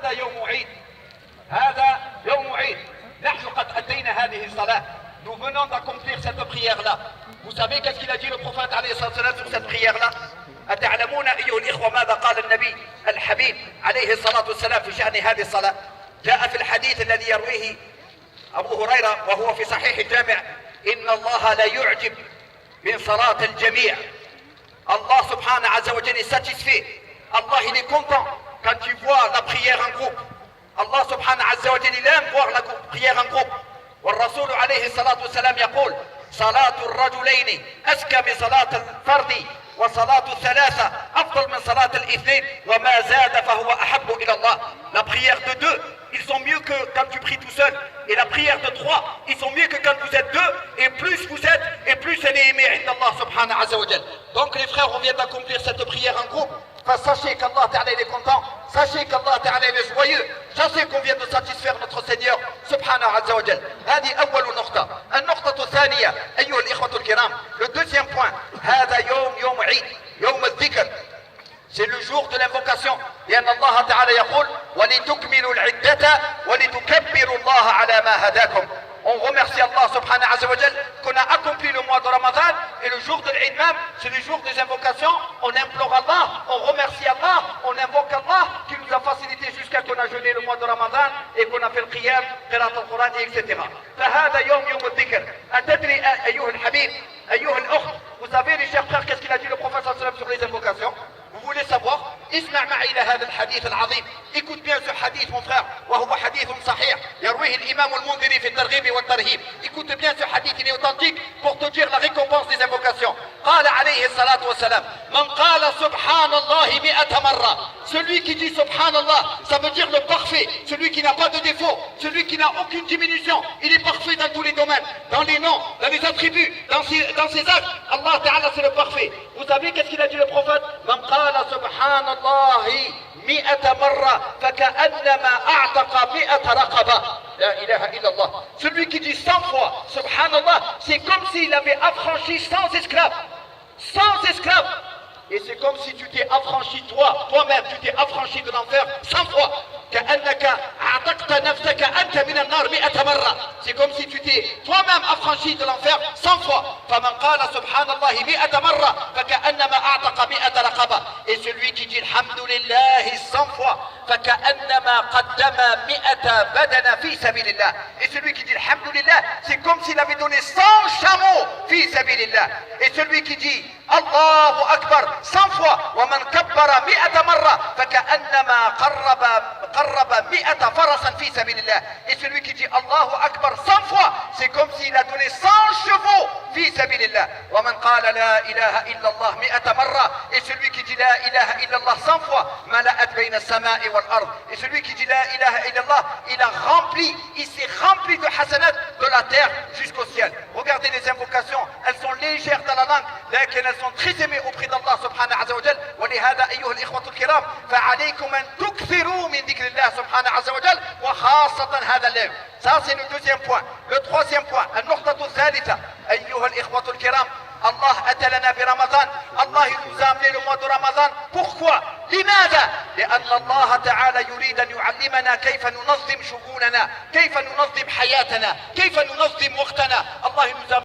هذا يوم عيد، هذا يوم عيد. نحن قد أتينا هذه الصلاة. Nous venons d'accomplir cette prière-là. Vous savez qu'est-ce qu'il a dit le prophète عليه الصلاة والسلام sur cette prière-là? أتعلمون أيها الإخوة ماذا قال النبي الحبيب عليه الصلاة والسلام في شأن هذه الصلاة؟ جاء في الحديث الذي يرويه أبو هريرة وهو في صحيح الجامع: إن الله لا يعجب من صلاة الجميع. Allah subhanahu wa ta'ala est satisfait. Allah il est content quand tu vois la prière en groupe. Allah subhanahu wa ta'ala il aime voir la prière en groupe. والرسول عليه الصلاة والسلام يقول: صلاة الرجلين أزكى من صلاة الفرد وصلاة الثلاثة أفضل من صلاة الاثنين وما زاد فهو أحب إلى الله. La prière de deux, ils sont mieux que quand tu pries tout seul. Et la prière de trois, ils sont mieux que quand vous êtes deux. Et plus vous êtes, et plus elle est aimée عند الله سبحانه عز وجل. Donc les frères, on vient d'accomplir cette prière en groupe. Sachez qu'Allah Ta'ala est content, sachez qu'Allah Ta'ala est joyeux, sachez qu'on vient de satisfaire notre Seigneur سبحانه عز وجل. هذه أول نقطة. النقطة الثانية أيها الإخوة الكرام, le deuxième point, هذا يوم عيد, يوم الذكر. C'est le jour de l'invocation. لأن الله تعالى يقول: ولتكملوا العدة ولتكبروا الله على ما هداكم. On remercie Allah subhanahu wa ta'ala qu'on a accompli le mois de Ramadan, et le jour de l'Eid même, c'est le jour des invocations. On implore Allah, on remercie Allah, on invoque Allah qui nous a facilité jusqu'à qu'on a jeûné le mois de Ramadan et qu'on a fait le qiyam, qiraat al-Quran, etc. فهذا يوم الذكر. أتدري أيها الحبيب أيها الأخت, vous savez les chers frères qu'est-ce qu'il a dit le prophète sallallahu alayhi wa sallam sur les invocations? Vous voulez savoir? اسمع معي إلى هذا الحديث العظيم. Écoute bien ce hadith mon frère, وهو حديث صحيح يرويه الإمام المنذري في الترغيب والترهيب. Écoute bien ce hadith, il est authentique pour te dire la récompense des invocations. قال عليه الصلاة والسلام: من قال سبحان الله 100 مرة. Celui qui dit subhanallah, ça veut dire le parfait, celui qui n'a pas de défaut, celui qui n'a aucune diminution. Il est parfait dans tous les domaines, dans les noms, dans les attributs, dans ses actes. Allah Ta'ala c'est le parfait. Vous savez qu'est-ce qu'il a dit le prophète? من قال سبحان الله 100 مرة فكأنما أعتق 100 رقبة. لا إله إلا الله. Celui qui dit 100 fois subhanallah, c'est comme s'il avait affranchi 100 esclaves. 100 esclaves. Et c'est comme si tu t'es affranchi toi-même, tu t'es affranchi de l'enfer 100 fois. كأنك أعتقت نفسك أنت من النار 100 مرة. C'est comme si tu t'es toi-même affranchi de l'enfer 100 fois. فمن قال سبحان الله 100 مرة فكأنما أعتق 100 رقبة. Et celui qui dit الحمد لله 100 fois فكأنما قدم 100 بدنة في سبيل الله. Et celui qui dit الحمد لله, c'est comme s'il avait donné 100 chameaux في سبيل الله. Et celui qui dit الله أكبر 100 fois ومن كبر 100 مرة فكأنما قرب 100 فرسا في سبيل الله. Et celui qui dit الله أكبر 100 fois, c'est comme s'il a donné 100 chevaux في سبيل الله. ومن قال لا إله إلا الله 100 مرة. Et celui qui dit لا إله إلا الله 100 fois ملأت بين السماء والأرض. Et celui qui dit لا إله إلا الله, il s'est rempli de hasanat de la terre jusqu'au ciel. Regardez les invocations, elles sont légères dans la langue, لكن elles sont très aimées auprès d'Allah سبحانه عز وجل. ولهذا أيها الإخوة الكرام, فعليكم أن تكثروا من ذكر الله سبحانه عز وجل وخاصة هذا الليل. Ça c'est le deuxième point. Le troisième point, النقطة الثالثة أيها الإخوة الكرام, Allah أتلنا برمضان. Allah nous a amené le mois de Ramadan. Pourquoi? لماذا؟ لأن الله تعالى يريد أن يعلمنا كيف ننظم شؤوننا, كيف ننظم حياتنا, كيف ننظم وقتنا. Allah nous a